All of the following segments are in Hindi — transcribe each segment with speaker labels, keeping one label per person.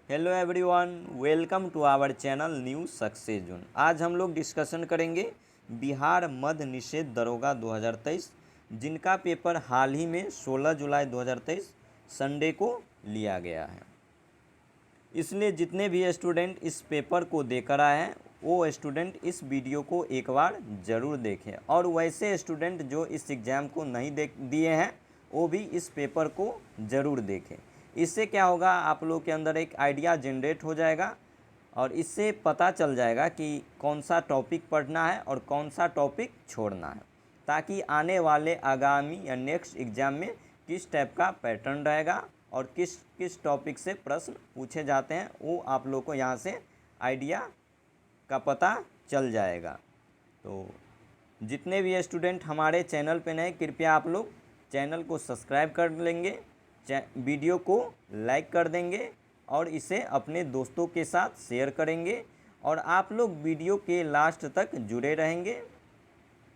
Speaker 1: Hello everyone, welcome to our channel new success zone. आज हम लोग डिस्कशन करेंगे बिहार मद निषेध दरोगा 2023, जिनका पेपर हाल ही में 16 जुलाई 2023 संडे को लिया गया है। इसलिए जितने भी स्टूडेंट इस पेपर को देकर आए हैं वो स्टूडेंट इस वीडियो को एक बार ज़रूर देखें, और वैसे स्टूडेंट जो इस एग्ज़ाम को नहीं दिए हैं वो भी इस पेपर को ज़रूर देखें। इससे क्या होगा, आप लोग के अंदर एक आइडिया जनरेट हो जाएगा और इससे पता चल जाएगा कि कौन सा टॉपिक पढ़ना है और कौन सा टॉपिक छोड़ना है, ताकि आने वाले आगामी या नेक्स्ट एग्ज़ाम में किस टाइप का पैटर्न रहेगा और किस किस टॉपिक से प्रश्न पूछे जाते हैं वो आप लोग को यहाँ से आइडिया का पता चल जाएगा। तो जितने भी स्टूडेंट हमारे चैनल पे नए, कृपया आप लोग चैनल को सब्सक्राइब कर लेंगे, वीडियो को लाइक कर देंगे और इसे अपने दोस्तों के साथ शेयर करेंगे, और आप लोग वीडियो के लास्ट तक जुड़े रहेंगे।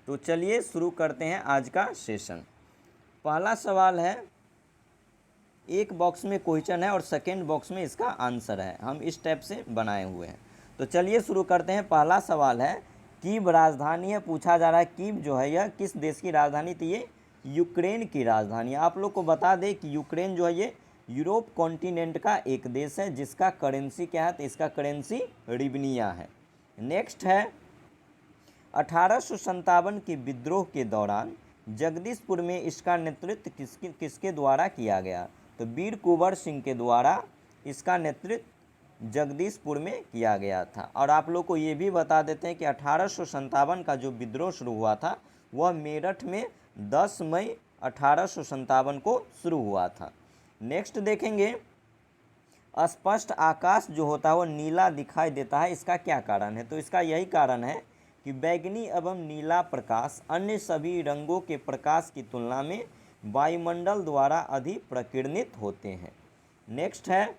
Speaker 1: तो चलिए शुरू करते हैं आज का सेशन। पहला सवाल है, एक बॉक्स में क्वेश्चन है और सेकेंड बॉक्स में इसका आंसर है। हम इस टाइप से बनाए हुए हैं। तो चलिए शुरू करते हैं। पहला सवाल है, कीव राजधानी है। पूछा जा रहा है कीव जो है यह किस देश की राजधानी थी? ये यूक्रेन की राजधानी। आप लोग को बता दें कि यूक्रेन जो है ये यूरोप कॉन्टिनेंट का एक देश है, जिसका करेंसी क्या है? तो इसका करेंसी रिबनिया है। नेक्स्ट है, 1857 के विद्रोह के दौरान जगदीशपुर में इसका नेतृत्व किसके द्वारा किया गया? तो वीर कुंवर सिंह के द्वारा इसका नेतृत्व जगदीशपुर में किया गया था। और आप लोग को ये भी बता देते हैं कि 1857 का जो विद्रोह शुरू हुआ था वह मेरठ में 10 मई 1857 को शुरू हुआ था। नेक्स्ट देखेंगे, स्पष्ट आकाश जो होता है वो नीला दिखाई देता है, इसका क्या कारण है? तो इसका यही कारण है कि बैंगनी एवं नीला प्रकाश अन्य सभी रंगों के प्रकाश की तुलना में वायुमंडल द्वारा अधिक प्रकीर्णित होते हैं। नेक्स्ट है,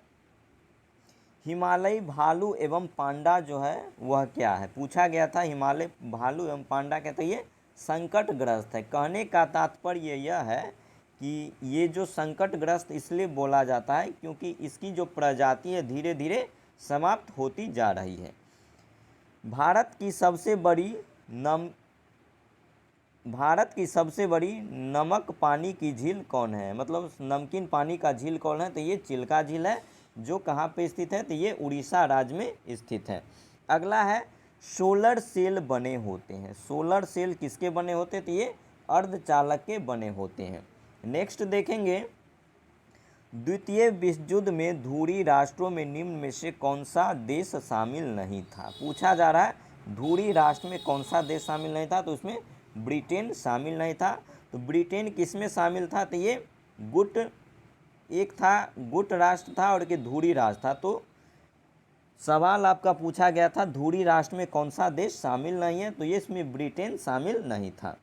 Speaker 1: हिमालयी भालू एवं पांडा जो है वह क्या है? पूछा गया था हिमालय भालू एवं पांडा कहते हैं ये संकटग्रस्त है। कहने का तात्पर्य यह है कि ये जो संकटग्रस्त इसलिए बोला जाता है क्योंकि इसकी जो प्रजाति है धीरे धीरे समाप्त होती जा रही है। भारत की सबसे बड़ी नमक पानी की झील कौन है? मतलब नमकीन पानी का झील कौन है? तो ये चिल्का झील है, जो कहाँ पे स्थित है? तो ये उड़ीसा राज्य में स्थित है। अगला है, सोलर सेल बने होते हैं। सोलर सेल किसके बने होते हैं? तो ये अर्धचालक के बने होते हैं। नेक्स्ट देखेंगे, द्वितीय विश्व युद्ध में धुरी राष्ट्रों में निम्न में से कौन सा देश शामिल नहीं था? पूछा जा रहा है धुरी राष्ट्र में कौन सा देश शामिल नहीं था? तो उसमें ब्रिटेन शामिल नहीं था। तो ब्रिटेन किस में शामिल था? तो ये गुट राष्ट्र था और एक धुरी राष्ट्र था। तो सवाल आपका पूछा गया था धुरी राष्ट्र में कौन सा देश शामिल नहीं है? तो ये इसमें ब्रिटेन शामिल नहीं था।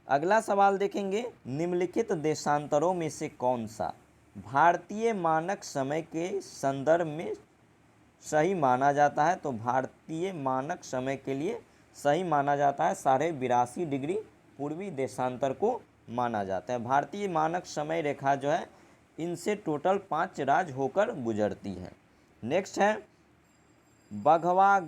Speaker 1: अगला सवाल देखेंगे, निम्नलिखित देशांतरों में से कौन सा भारतीय मानक समय के संदर्भ में सही माना जाता है? तो भारतीय मानक समय के लिए सही माना जाता है 82.5 डिग्री पूर्वी देशांतर को माना जाता है। भारतीय मानक समय रेखा जो है इनसे टोटल 5 राज्य होकर गुजरती है। नेक्स्ट है, बघवा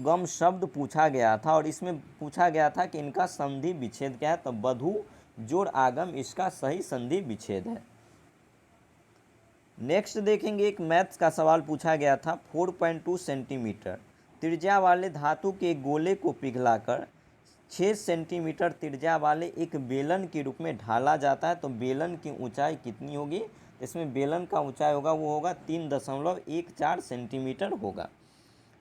Speaker 1: गम शब्द पूछा गया था और इसमें पूछा गया था कि इनका संधि विच्छेद क्या है? तो बधु जोड़ आगम इसका सही संधि विच्छेद है। नेक्स्ट देखेंगे, एक मैथ्स का सवाल पूछा गया था, 4.2 सेंटीमीटर त्रिज्या वाले धातु के गोले को पिघलाकर 6 सेंटीमीटर त्रिज्या वाले एक बेलन के रूप में ढाला जाता है। तो बेलन की ऊंचाई कितनी होगी? इसमें बेलन का ऊंचाई होगा वो होगा 3.14 सेंटीमीटर होगा।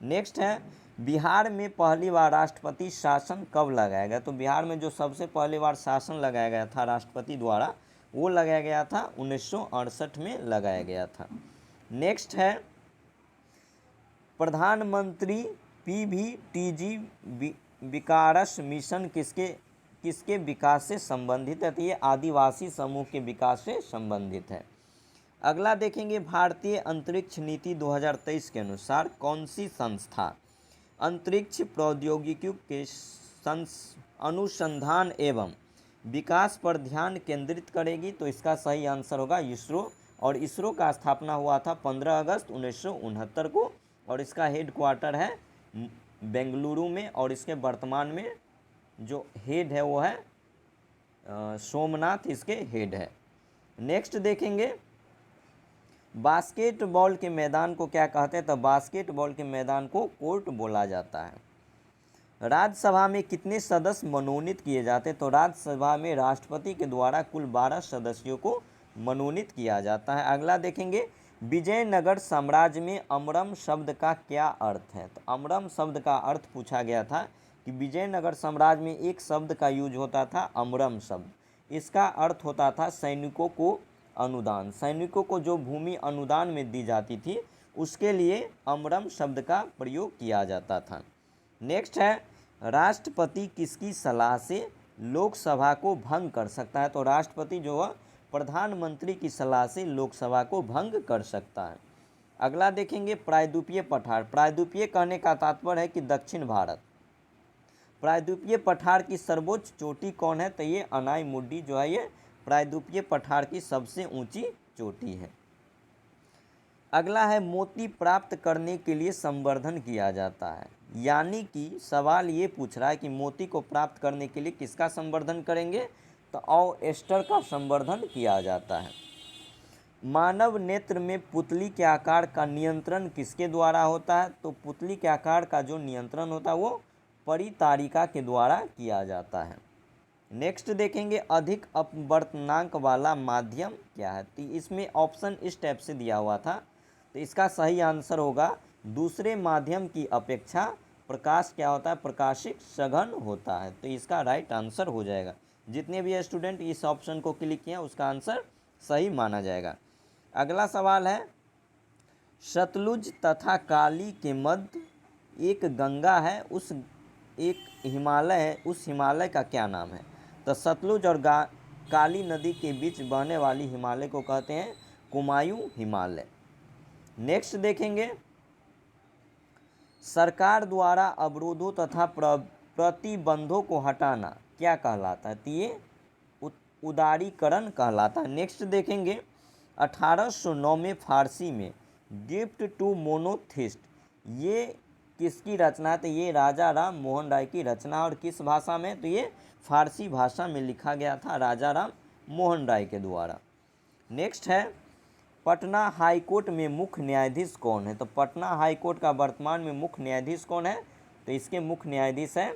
Speaker 1: नेक्स्ट है, बिहार में पहली बार राष्ट्रपति शासन कब लगाया गया? तो बिहार में जो सबसे पहली बार शासन लगाया गया था राष्ट्रपति द्वारा वो लगाया गया था 1968 में लगाया गया था। नेक्स्ट है, प्रधानमंत्री PVTG विकास मिशन किसके विकास से संबंधित है? तो ये आदिवासी समूह के विकास से संबंधित है। अगला देखेंगे, भारतीय अंतरिक्ष नीति 2023 के अनुसार कौन सी संस्था अंतरिक्ष प्रौद्योगिकी के अनुसंधान एवं विकास पर ध्यान केंद्रित करेगी? तो इसका सही आंसर होगा इसरो और इसरो का स्थापना हुआ था 15 अगस्त 1969 को और इसका हेड क्वार्टर है बेंगलुरु में और इसके वर्तमान में जो हेड है वो है सोमनाथ इसके हेड है। नेक्स्ट देखेंगे बास्केटबॉल के मैदान को क्या कहते हैं, तो बास्केटबॉल के मैदान को कोर्ट बोला जाता है। राज्यसभा में कितने सदस्य मनोनीत किए जाते हैं, तो राज्यसभा में राष्ट्रपति के द्वारा कुल 12 सदस्यों को मनोनीत किया जाता है। अगला देखेंगे विजयनगर साम्राज्य में अमरम शब्द का क्या अर्थ है, तो अमरम शब्द का अर्थ पूछा गया था कि विजयनगर साम्राज्य में एक शब्द का यूज होता था अमरम शब्द, इसका अर्थ होता था सैनिकों को अनुदान, सैनिकों को जो भूमि अनुदान में दी जाती थी उसके लिए अमरम शब्द का प्रयोग किया जाता था। नेक्स्ट है राष्ट्रपति किसकी सलाह से लोकसभा को भंग कर सकता है, तो राष्ट्रपति जो है प्रधानमंत्री की सलाह से लोकसभा को भंग कर सकता है। अगला देखेंगे प्रायद्वीपीय पठार, प्रायद्वीपीय कहने का तात्पर्य है कि दक्षिण भारत। प्रायद्वीपीय पठार की सर्वोच्च चोटी कौन है, तो ये अनाईमुड्डी जो है ये प्रायद्वीपीय पठार की सबसे ऊंची चोटी है। अगला है मोती प्राप्त करने के लिए संवर्धन किया जाता है, यानी कि सवाल ये पूछ रहा है कि मोती को प्राप्त करने के लिए किसका संवर्धन करेंगे, तो ऑयस्टर का संवर्धन किया जाता है। मानव नेत्र में पुतली के आकार का नियंत्रण किसके द्वारा होता है, तो पुतली के आकार का जो नियंत्रण होता है वो परितारिका के द्वारा किया जाता है। नेक्स्ट देखेंगे अधिक अपवर्तनांक वाला माध्यम क्या है, तो इसमें ऑप्शन इस टाइप से दिया हुआ था, तो इसका सही आंसर होगा दूसरे माध्यम की अपेक्षा प्रकाश क्या होता है, प्रकाशिक सघन होता है, तो इसका राइट आंसर हो जाएगा। जितने भी स्टूडेंट इस ऑप्शन को क्लिक किया उसका आंसर सही माना जाएगा। अगला सवाल है सतलुज तथा काली के मध्य एक गंगा है, उस एक हिमालय है, उस हिमालय का क्या नाम है, तो सतलुज और काली नदी के बीच बहने वाली हिमालय को कहते हैं कुमायूं हिमालय। नेक्स्ट देखेंगे सरकार द्वारा अवरोधों तथा प्रतिबंधों को हटाना क्या कहलाता है, तो ये उदारीकरण कहलाता है। नेक्स्ट देखेंगे 1809 में फारसी में गिफ्ट टू मोनोथिस्ट ये किसकी रचना है, तो ये राजा राम मोहन राय की रचना, और किस भाषा में, तो ये फारसी भाषा में लिखा गया था राजा राम मोहन राय के द्वारा। नेक्स्ट है पटना हाई कोर्ट में मुख्य न्यायाधीश कौन है, तो पटना हाई कोर्ट का वर्तमान में मुख्य न्यायाधीश कौन है, तो इसके मुख्य न्यायाधीश है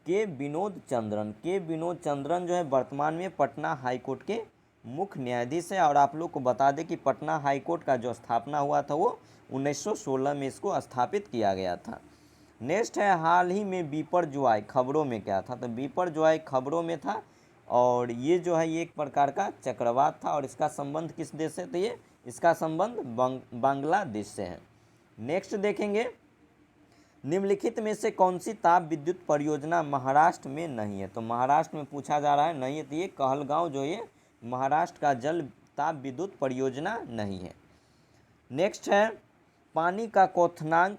Speaker 1: के विनोद चंद्रन। के विनोद चंद्रन जो है वर्तमान में पटना हाई कोर्ट के मुख्य न्यायाधीश है। और आप लोग को बता दें कि पटना हाई कोर्ट का जो स्थापना हुआ था वो 1916 में इसको स्थापित किया गया था। नेक्स्ट है हाल ही में बिपरजॉय खबरों में क्या था, तो बिपरजॉय खबरों में था और ये जो है ये एक प्रकार का चक्रवात था और इसका संबंध किस देश से, तो ये इसका संबंध बांग्लादेश से है। नेक्स्ट देखेंगे निम्नलिखित में से कौन सी ताप विद्युत परियोजना महाराष्ट्र में नहीं है, तो महाराष्ट्र में पूछा जा रहा है नहीं है, तो ये कहलगांव जो ये महाराष्ट्र का जल ताप विद्युत परियोजना नहीं है। नेक्स्ट है पानी का क्वथनांक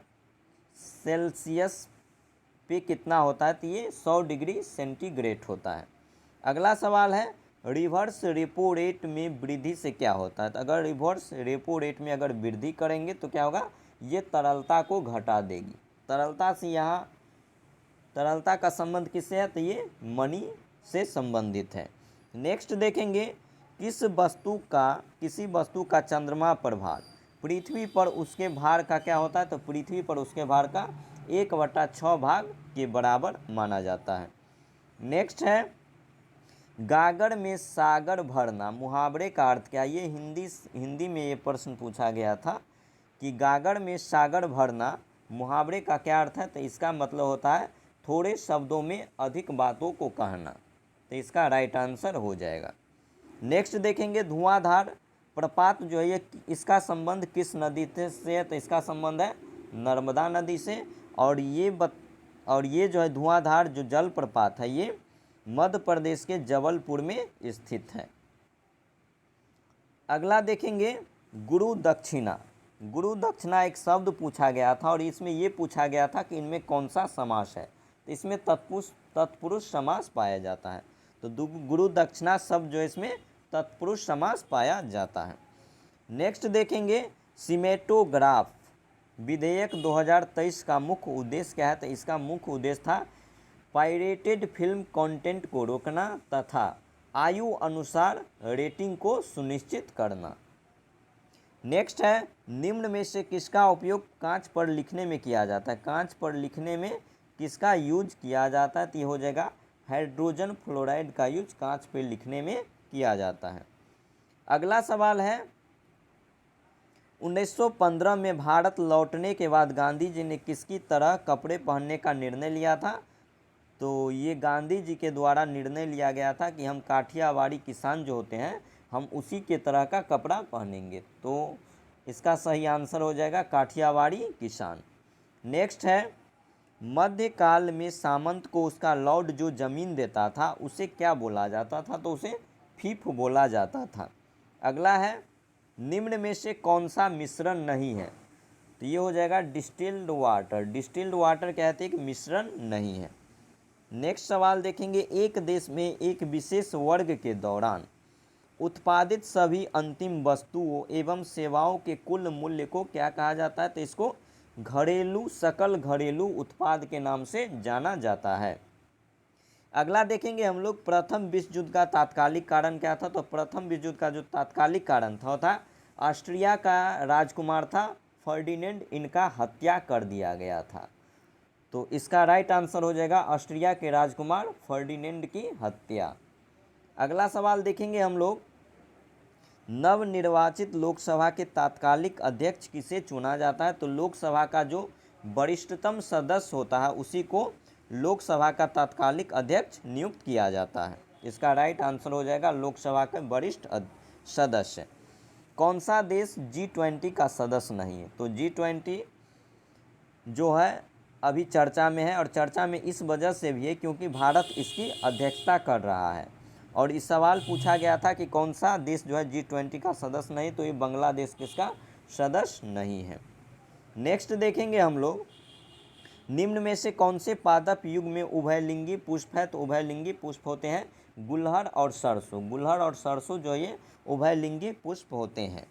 Speaker 1: सेल्सियस पे कितना होता है, तो ये 100 डिग्री सेंटीग्रेड होता है। अगला सवाल है रिवर्स रेपो रेट में वृद्धि से क्या होता है, तो अगर रिवर्स रेपो रेट में अगर वृद्धि करेंगे तो क्या होगा, ये तरलता को घटा देगी। तरलता से यहाँ तरलता का संबंध किससे है, तो ये मनी से संबंधित है। नेक्स्ट देखेंगे किसी वस्तु का चंद्रमा पर भार पृथ्वी पर उसके भार का क्या होता है, तो पृथ्वी पर उसके भार का 1/6 भाग के बराबर माना जाता है। नेक्स्ट है गागर में सागर भरना मुहावरे का अर्थ क्या, ये हिंदी में ये प्रश्न पूछा गया था कि गागर में सागर भरना मुहावरे का क्या अर्थ है, तो इसका मतलब होता है थोड़े शब्दों में अधिक बातों को कहना, तो इसका राइट आंसर हो जाएगा। नेक्स्ट देखेंगे धुआंधार प्रपात जो है ये इसका संबंध किस नदी से है, तो इसका संबंध है नर्मदा नदी से और ये जो है धुआंधार जो जल प्रपात है ये मध्य प्रदेश के जबलपुर में स्थित है। अगला देखेंगे गुरु दक्षिणा एक शब्द पूछा गया था और इसमें ये पूछा गया था कि इनमें कौन सा समास है, तो इसमें तत्पुरुष समास पाया जाता है, तो गुरु दक्षिणा शब्द जो इसमें तत्पुरुष समास पाया जाता है। नेक्स्ट देखेंगे सिनेमेटोग्राफ विधेयक 2023 का मुख्य उद्देश्य क्या है, तो इसका मुख्य उद्देश्य था पायरेटेड फिल्म कंटेंट को रोकना तथा आयु अनुसार रेटिंग को सुनिश्चित करना। नेक्स्ट है निम्न में से किसका उपयोग कांच पर लिखने में किया जाता है, कांच पर लिखने में किसका यूज किया जाता है, तो ये हो जाएगा हाइड्रोजन फ्लोराइड का यूज कांच पर लिखने में किया जाता है। अगला सवाल है 1915 में भारत लौटने के बाद गांधी जी ने किसकी तरह कपड़े पहनने का निर्णय लिया था, तो ये गांधी जी के द्वारा निर्णय लिया गया था कि हम काठियावाड़ी किसान जो होते हैं हम उसी के तरह का कपड़ा पहनेंगे, तो इसका सही आंसर हो जाएगा काठियावाड़ी किसान। नेक्स्ट है मध्यकाल में सामंत को उसका लॉर्ड जो जमीन देता था उसे क्या बोला जाता था, तो उसे फीफ बोला जाता था। अगला है निम्न में से कौन सा मिश्रण नहीं है, तो ये हो जाएगा डिस्टिल्ड वाटर। डिस्टिल्ड वाटर कहते हैं कि मिश्रण नहीं है। नेक्स्ट सवाल देखेंगे एक देश में एक विशेष वर्ग के दौरान उत्पादित सभी अंतिम वस्तुओं एवं सेवाओं के कुल मूल्य को क्या कहा जाता है, तो इसको घरेलू सकल घरेलू उत्पाद के नाम से जाना जाता है। अगला देखेंगे हम लोग प्रथम विश्व युद्ध का तात्कालिक कारण क्या था, तो प्रथम विश्व युद्ध का जो तात्कालिक कारण था ऑस्ट्रिया का राजकुमार था फर्डिनेंड, इनका हत्या कर दिया गया था, तो इसका राइट आंसर हो जाएगा ऑस्ट्रिया के राजकुमार फर्डिनेंड की हत्या। अगला सवाल देखेंगे हम लोग नवनिर्वाचित लोकसभा के तात्कालिक अध्यक्ष किसे चुना जाता है, तो लोकसभा का जो वरिष्ठतम सदस्य होता है उसी को लोकसभा का तात्कालिक अध्यक्ष नियुक्त किया जाता है। इसका राइट आंसर हो जाएगा लोकसभा के वरिष्ठ सदस्य। कौन सा देश G20 का सदस्य नहीं है, तो G20 जो है अभी चर्चा में है और चर्चा में इस वजह से भी है क्योंकि भारत इसकी अध्यक्षता कर रहा है। और इस सवाल पूछा गया था कि कौन सा देश जो है G20 का सदस्य नहीं, तो ये बांग्लादेश किसका सदस्य नहीं है। नेक्स्ट देखेंगे हम लोग निम्न में से कौन से पादप युग में उभयलिंगी पुष्प है, तो उभयलिंगी पुष्प होते हैं गुलहड़ और सरसों। गुलहड़ और सरसों जो ये उभयलिंगी पुष्प होते हैं।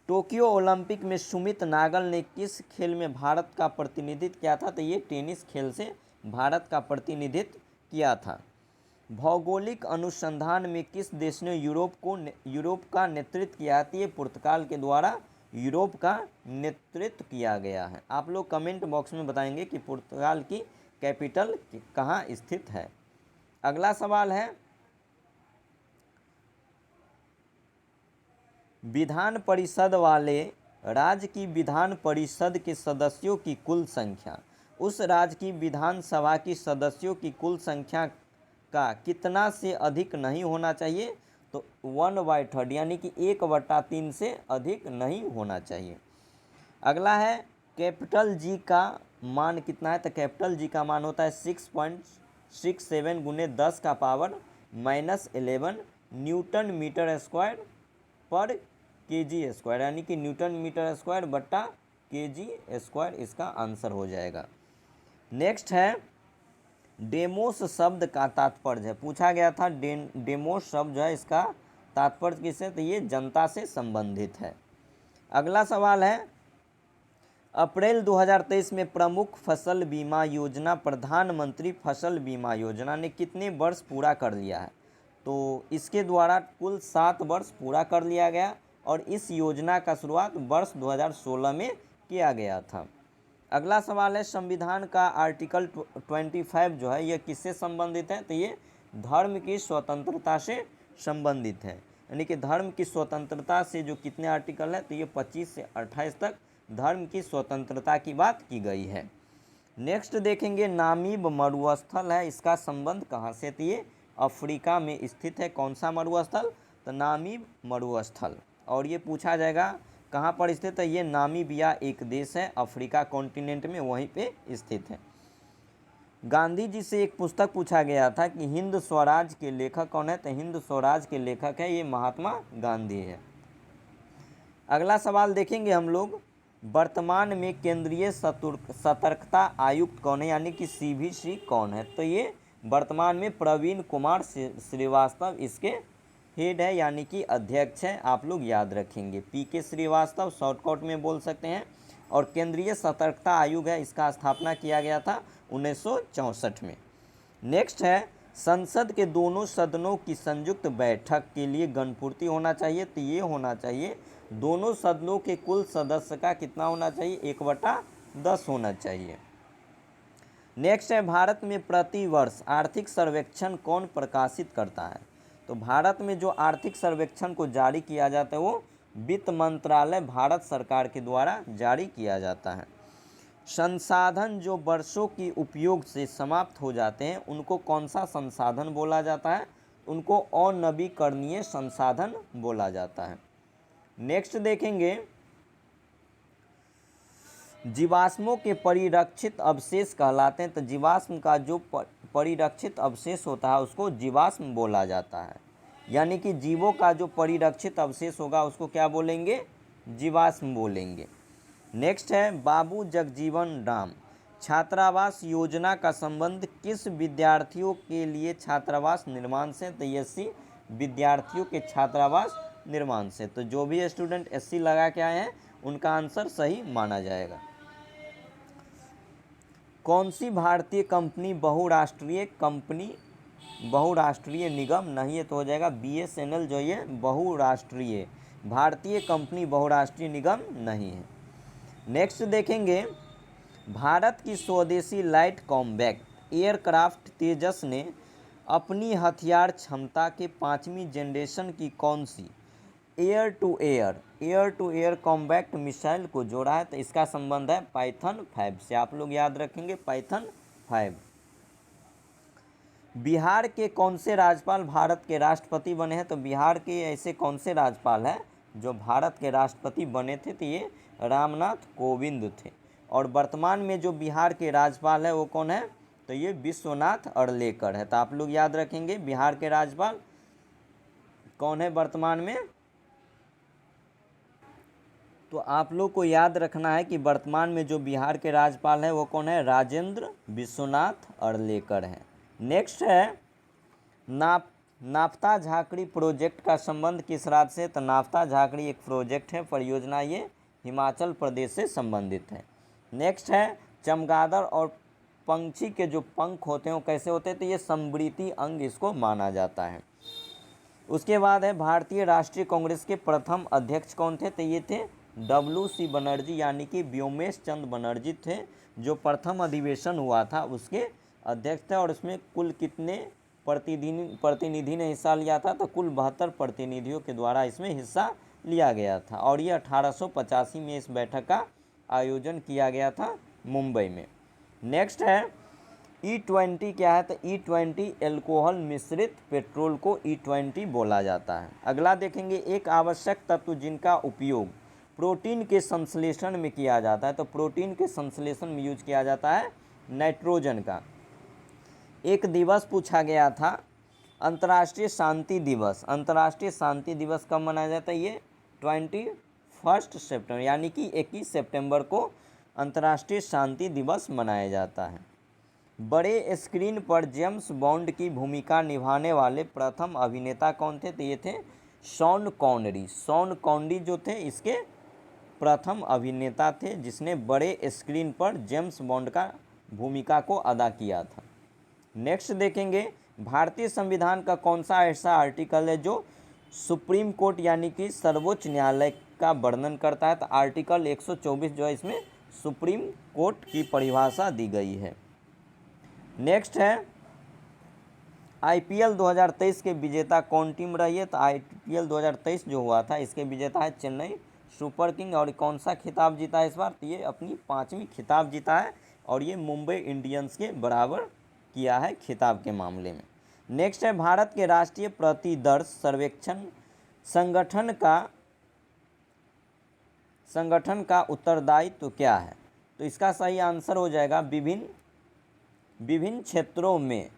Speaker 1: टोक्यो ओलंपिक में सुमित नागल ने किस खेल में भारत का प्रतिनिधित्व किया था, तो ये टेनिस खेल से भारत का प्रतिनिधित्व किया था। भौगोलिक अनुसंधान में किस देश ने यूरोप का नेतृत्व किया, तो ये पुर्तगाल के द्वारा यूरोप का नेतृत्व किया गया है। आप लोग कमेंट बॉक्स में बताएंगे कि पुर्तगाल की कैपिटल कहाँ स्थित है। अगला सवाल है विधान परिषद वाले राज्य की विधान परिषद के सदस्यों की कुल संख्या उस राज्य की विधानसभा की सदस्यों की कुल संख्या का कितना से अधिक नहीं होना चाहिए, तो 1/3 यानी कि 1/3 से अधिक नहीं होना चाहिए। अगला है कैपिटल जी का मान कितना है, तो कैपिटल जी का मान होता है 6.67 गुने 10 का पावर -11 न्यूटन मीटर स्क्वायर पर केजी स्क्वायर, यानी कि न्यूटन मीटर स्क्वायर बट्टा केजी स्क्वायर इसका आंसर हो जाएगा। नेक्स्ट है डेमोस शब्द का तात्पर्य है, पूछा गया था डेमोस शब्द जो है इसका तात्पर्य किससे, तो ये जनता से संबंधित है। अगला सवाल है अप्रैल 2023 में प्रमुख फसल बीमा योजना प्रधानमंत्री फसल बीमा योजना ने कितने वर्ष पूरा कर लिया है, तो इसके द्वारा कुल 7 वर्ष पूरा कर लिया गया और इस योजना का शुरुआत वर्ष 2016 में किया गया था। अगला सवाल है संविधान का आर्टिकल 25 जो है यह किससे संबंधित है, तो ये धर्म की स्वतंत्रता से संबंधित है, यानी कि धर्म की स्वतंत्रता से जो कितने आर्टिकल है, तो ये 25 से 28 तक धर्म की स्वतंत्रता की बात की गई है। नेक्स्ट देखेंगे नामीब मरुस्थल है, इसका संबंध कहाँ से, तो ये अफ्रीका में स्थित है। कौन सा मरुस्थल, तो नामीब मरुस्थल, और ये पूछा जाएगा कहाँ पर स्थित है, ये नामीबिया एक देश है अफ्रीका कॉन्टिनेंट में, वहीं पे स्थित है। गांधी जी से एक पुस्तक पूछा गया था कि हिंद स्वराज के लेखक कौन है, तो हिंद स्वराज के लेखक है ये महात्मा गांधी है। अगला सवाल देखेंगे हम लोग वर्तमान में केंद्रीय सतर्कता आयुक्त कौन है, यानी कि CVC कौन है, तो ये वर्तमान में प्रवीण कुमार श्रीवास्तव इसके हेड है यानी कि अध्यक्ष है, आप लोग याद रखेंगे। पीके श्रीवास्तव शॉर्टकट में बोल सकते हैं। और केंद्रीय सतर्कता आयोग है, इसका स्थापना किया गया था 1964 में। नेक्स्ट है संसद के दोनों सदनों की संयुक्त बैठक के लिए गणपूर्ति होना चाहिए, तो ये होना चाहिए दोनों सदनों के कुल सदस्य का कितना होना चाहिए, 1/10 होना चाहिए। नेक्स्ट है भारत में प्रतिवर्ष आर्थिक सर्वेक्षण कौन प्रकाशित करता है, तो भारत में जो आर्थिक सर्वेक्षण को जारी किया जाता है वो वित्त मंत्रालय भारत सरकार के द्वारा जारी किया जाता है। संसाधन जो वर्षों के उपयोग से समाप्त हो जाते हैं उनको कौन सा संसाधन बोला जाता है, उनको अनवीकरणीय संसाधन बोला जाता है। नेक्स्ट देखेंगे जीवाश्मों के परिरक्षित अवशेष कहलाते हैं, तो जीवाश्म का जो परिरक्षित अवशेष होता है उसको जीवाश्म बोला जाता है, यानी कि जीवों का जो परिरक्षित अवशेष होगा उसको क्या बोलेंगे, जीवाश्म बोलेंगे। नेक्स्ट है बाबू जगजीवन राम छात्रावास योजना का संबंध किस विद्यार्थियों के लिए छात्रावास निर्माण से, तो एससी विद्यार्थियों के छात्रावास निर्माण से। तो जो भी स्टूडेंट एससी लगा के आए हैं उनका आंसर सही माना जाएगा। कौन सी भारतीय कंपनी बहुराष्ट्रीय निगम नहीं है, तो हो जाएगा बीएसएनएल जो ये बहुराष्ट्रीय, भारतीय कंपनी बहुराष्ट्रीय निगम नहीं है। नेक्स्ट देखेंगे भारत की स्वदेशी लाइट कॉम्बैट एयरक्राफ्ट तेजस ने अपनी हथियार क्षमता के 5वीं जनरेशन की कौन सी air to air combat missile को जोड़ा है, तो इसका संबंध है पाइथन 5 से, आप लोग याद रखेंगे पाइथन 5। बिहार के कौन से राज्यपाल भारत के राष्ट्रपति बने हैं, तो बिहार के ऐसे कौन से राज्यपाल हैं जो भारत के राष्ट्रपति बने थे, तो ये रामनाथ कोविंद थे। और वर्तमान में जो बिहार के राज्यपाल है वो कौन है, तो ये विश्वनाथ अर्लेकर है। तो आप लोग याद रखेंगे बिहार के राज्यपाल कौन है वर्तमान में, तो आप लोग को याद रखना है कि वर्तमान में जो बिहार के राज्यपाल हैं वो कौन है, राजेंद्र विश्वनाथ अर्लेकर हैं। नेक्स्ट है नाफ्ता झाकड़ी प्रोजेक्ट का संबंध किस राज्य से, तो नाफ्ता झाकड़ी एक प्रोजेक्ट है, परियोजना, ये हिमाचल प्रदेश से संबंधित है। नेक्स्ट है चमगादड़ और पंछी के जो पंख होते हैं वो कैसे होते हैं, तो ये समृद्धि अंग इसको माना जाता है। उसके बाद है भारतीय राष्ट्रीय कांग्रेस के प्रथम अध्यक्ष कौन थे, तो ये थे WC बनर्जी, यानी कि व्योमेश चंद्र बनर्जी थे, जो प्रथम अधिवेशन हुआ था उसके अध्यक्ष थे। और इसमें कुल कितने प्रतिनिधि ने हिस्सा लिया था, तो कुल 72 प्रतिनिधियों के द्वारा इसमें हिस्सा लिया गया था। और ये 1885 में इस बैठक का आयोजन किया गया था मुंबई में। नेक्स्ट है E20 क्या है, तो E20 एल्कोहल मिश्रित पेट्रोल को E20 बोला जाता है। अगला देखेंगे एक आवश्यक तत्व जिनका उपयोग प्रोटीन के संश्लेषण में किया जाता है, तो प्रोटीन के संश्लेषण में यूज किया जाता है नाइट्रोजन का। एक दिवस पूछा गया था अंतर्राष्ट्रीय शांति दिवस, अंतर्राष्ट्रीय शांति दिवस कब मनाया जाता है, ये 21 सितंबर यानी कि 21 सितंबर को अंतर्राष्ट्रीय शांति दिवस मनाया जाता है। बड़े स्क्रीन पर जेम्स बॉन्ड की भूमिका निभाने वाले प्रथम अभिनेता कौन थे, तो ये थे शॉन कॉनरी। शॉन कॉनरी जो थे इसके प्रथम अभिनेता थे जिसने बड़े स्क्रीन पर जेम्स बॉन्ड का भूमिका को अदा किया था। नेक्स्ट देखेंगे भारतीय संविधान का कौन सा ऐसा आर्टिकल है जो सुप्रीम कोर्ट यानी कि सर्वोच्च न्यायालय का वर्णन करता है, तो आर्टिकल 124 जो है इसमें सुप्रीम कोर्ट की परिभाषा दी गई है। नेक्स्ट है IPL 2023 के विजेता कौन टीम रही है, तो IPL 2023 जो हुआ था इसके विजेता है चेन्नई सुपर किंग। और कौन सा खिताब जीता है इस बार, तो ये अपनी 5वीं खिताब जीता है और ये मुंबई इंडियंस के बराबर किया है खिताब के मामले में। नेक्स्ट है भारत के राष्ट्रीय प्रतिदर्श सर्वेक्षण संगठन का उत्तरदायित्व तो क्या है, तो इसका सही आंसर हो जाएगा विभिन्न क्षेत्रों में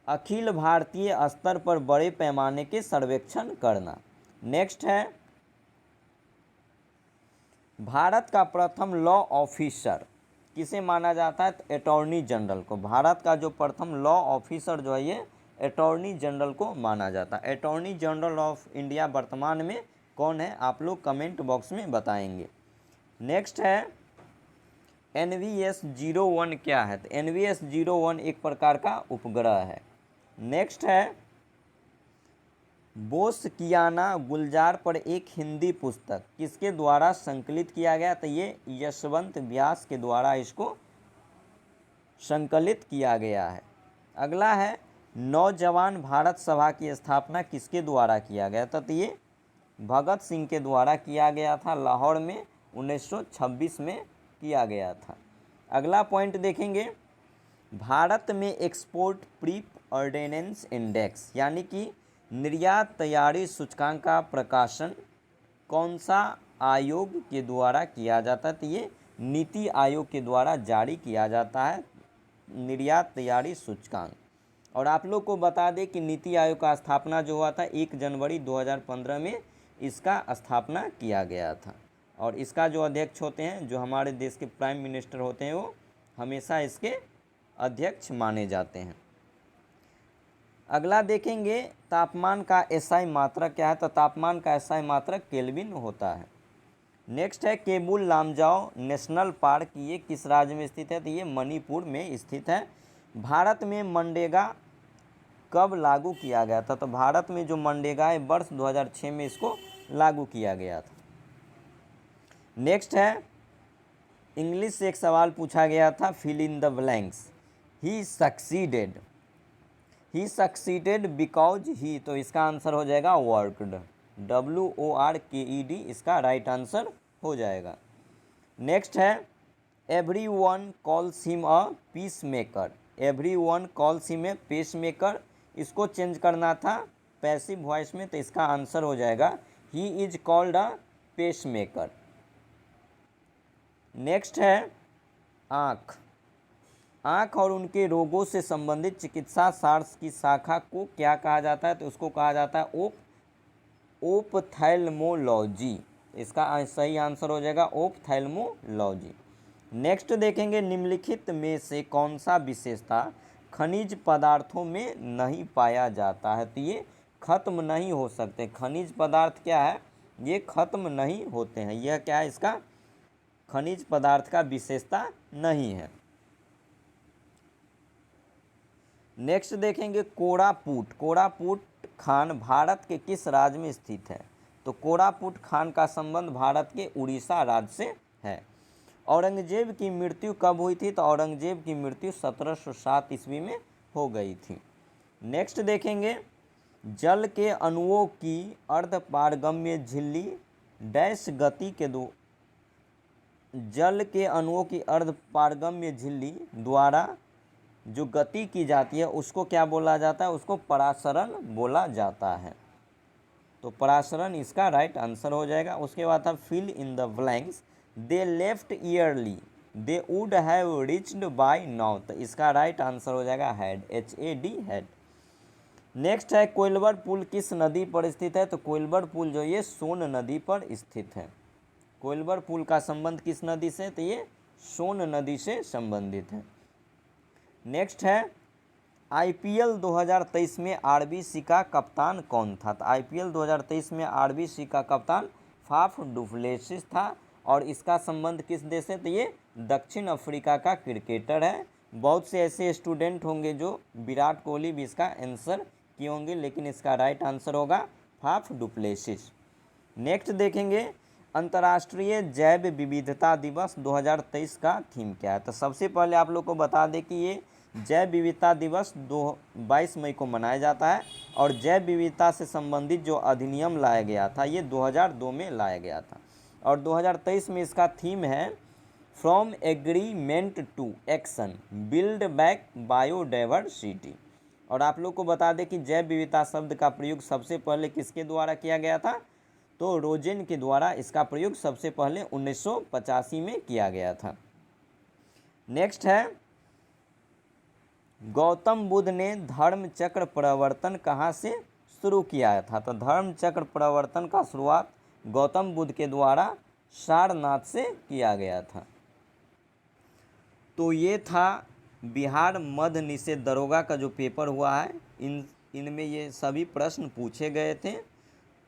Speaker 1: अखिल भारतीय स्तर पर बड़े पैमाने के सर्वेक्षण करना। नेक्स्ट है भारत का प्रथम लॉ ऑफिसर किसे माना जाता है, तो अटॉर्नी जनरल को। भारत का जो प्रथम लॉ ऑफिसर जो है ये अटॉर्नी जनरल को माना जाता है। अटॉर्नी जनरल ऑफ इंडिया वर्तमान में कौन है, आप लोग कमेंट बॉक्स में बताएंगे। नेक्स्ट है NVS-01 क्या है, तो NVS-01 एक प्रकार का उपग्रह है। नेक्स्ट है बोसकियाना गुलजार पर एक हिंदी पुस्तक किसके द्वारा संकलित किया गया, तो ये यशवंत व्यास के द्वारा इसको संकलित किया गया है। अगला है नौजवान भारत सभा की स्थापना किसके द्वारा किया गया था, तो ये भगत सिंह के द्वारा किया गया था, लाहौर में 1926 में किया गया था। अगला पॉइंट देखेंगे, भारत में एक्सपोर्ट प्रीऑर्डिनेंस इंडेक्स यानी कि निर्यात तैयारी सूचकांक का प्रकाशन कौन सा आयोग के द्वारा किया जाता है, तो ये नीति आयोग के द्वारा जारी किया जाता है निर्यात तैयारी सूचकांक। और आप लोग को बता दें कि नीति आयोग का स्थापना जो हुआ था 1 जनवरी 2015 में इसका स्थापना किया गया था। और इसका जो अध्यक्ष होते हैं, जो हमारे देश के प्राइम मिनिस्टर होते हैं, वो हमेशा इसके अध्यक्ष माने जाते हैं। अगला देखेंगे तापमान का एसआई मात्रक क्या है, तो तापमान का एसआई मात्रक केल्विन होता है। नेक्स्ट है केबुल लामजाओ नेशनल पार्क, ये किस राज्य में स्थित है, तो ये मणिपुर में स्थित है। भारत में मनरेगा कब लागू किया गया था, तो भारत में जो मनरेगा है वर्ष 2006 में इसको लागू किया गया था। नेक्स्ट है इंग्लिश से एक सवाल पूछा गया था, fill in the blanks. He succeeded because he, तो इसका आंसर हो जाएगा वर्कड, WORKED इसका राइट आंसर हो जाएगा। नेक्स्ट है everyone calls him a peace maker, everyone calls him a peace maker, इसको चेंज करना था पैसिव वॉइस में, तो इसका आंसर हो जाएगा he is called a pace maker. Next है आँख, आँख और उनके रोगों से संबंधित चिकित्सा शास्त्र की शाखा को क्या कहा जाता है, तो उसको कहा जाता है ओप्थेल्मोलॉजी, इसका सही आंसर हो जाएगा ओप्थेल्मोलॉजी। नेक्स्ट देखेंगे निम्नलिखित में से कौन सा विशेषता खनिज पदार्थों में नहीं पाया जाता है, तो ये खत्म नहीं हो सकते। खनिज पदार्थ क्या है, ये खत्म नहीं होते हैं, यह क्या है, इसका खनिज पदार्थ का विशेषता नहीं है। नेक्स्ट देखेंगे कोरापुट खान भारत के किस राज्य में स्थित है, तो कोरापुट खान का संबंध भारत के उड़ीसा राज्य से है। औरंगजेब की मृत्यु कब हुई थी, तो औरंगजेब की मृत्यु 1707 ईस्वी में हो गई थी। नेक्स्ट देखेंगे जल के अणुओं की अर्धपारगम्य झिल्ली डैश गति के जल के अणुओं की अर्धपारगम्य झिल्ली द्वारा जो गति की जाती है उसको क्या बोला जाता है, उसको परासरण बोला जाता है, तो परासरण इसका राइट आंसर हो जाएगा। उसके बाद था fill in the blanks, they left early they would have reached by now, तो इसका राइट आंसर हो जाएगा हैड, HAD हैड। नेक्स्ट है कोइलवर पुल किस नदी पर स्थित है, तो कोइलवर पुल जो ये सोन नदी पर स्थित है। कोइलवर पुल का संबंध किस नदी से, तो ये सोन नदी से संबंधित है। नेक्स्ट है IPL 2023 में RBC का कप्तान कौन था, तो IPL 2023 में RBC का कप्तान फाफ डुप्लेसिस था, और इसका संबंध किस देश से, तो ये दक्षिण अफ्रीका का क्रिकेटर है। बहुत से ऐसे स्टूडेंट होंगे जो विराट कोहली भी इसका आंसर किए होंगे, लेकिन इसका राइट आंसर होगा फाफ डुप्लेसिस। नेक्स्ट देखेंगे अंतर्राष्ट्रीय जैव विविधता दिवस 2023 का थीम क्या है, तो सबसे पहले आप लोग को बता दें कि ये जैव विविधता दिवस 22 मई को मनाया जाता है, और जैव विविधता से संबंधित जो अधिनियम लाया गया था ये 2002 में लाया गया था, और 2023 में इसका थीम है from agreement to action build back biodiversity. और आप लोग को बता दें कि जैव विविधता शब्द का प्रयोग सबसे पहले किसके द्वारा किया गया था, तो रोजेन के द्वारा इसका प्रयोग सबसे पहले 1985 में किया गया था। नेक्स्ट है गौतम बुद्ध ने धर्म चक्र प्रवर्तन कहाँ से शुरू किया था, तो धर्म चक्र प्रवर्तन का शुरुआत गौतम बुद्ध के द्वारा सारनाथ से किया गया था। तो ये था बिहार मद्य निषेध दरोगा का जो पेपर हुआ है इनमें ये सभी प्रश्न पूछे गए थे।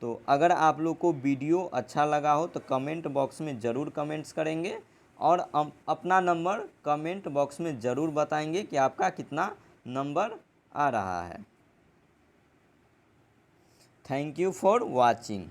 Speaker 1: तो अगर आप लोग को वीडियो अच्छा लगा हो तो कमेंट बॉक्स में ज़रूर कमेंट्स करेंगे और अपना नंबर कमेंट बॉक्स में ज़रूर बताएंगे कि आपका कितना नंबर आ रहा है। Thank you for watching.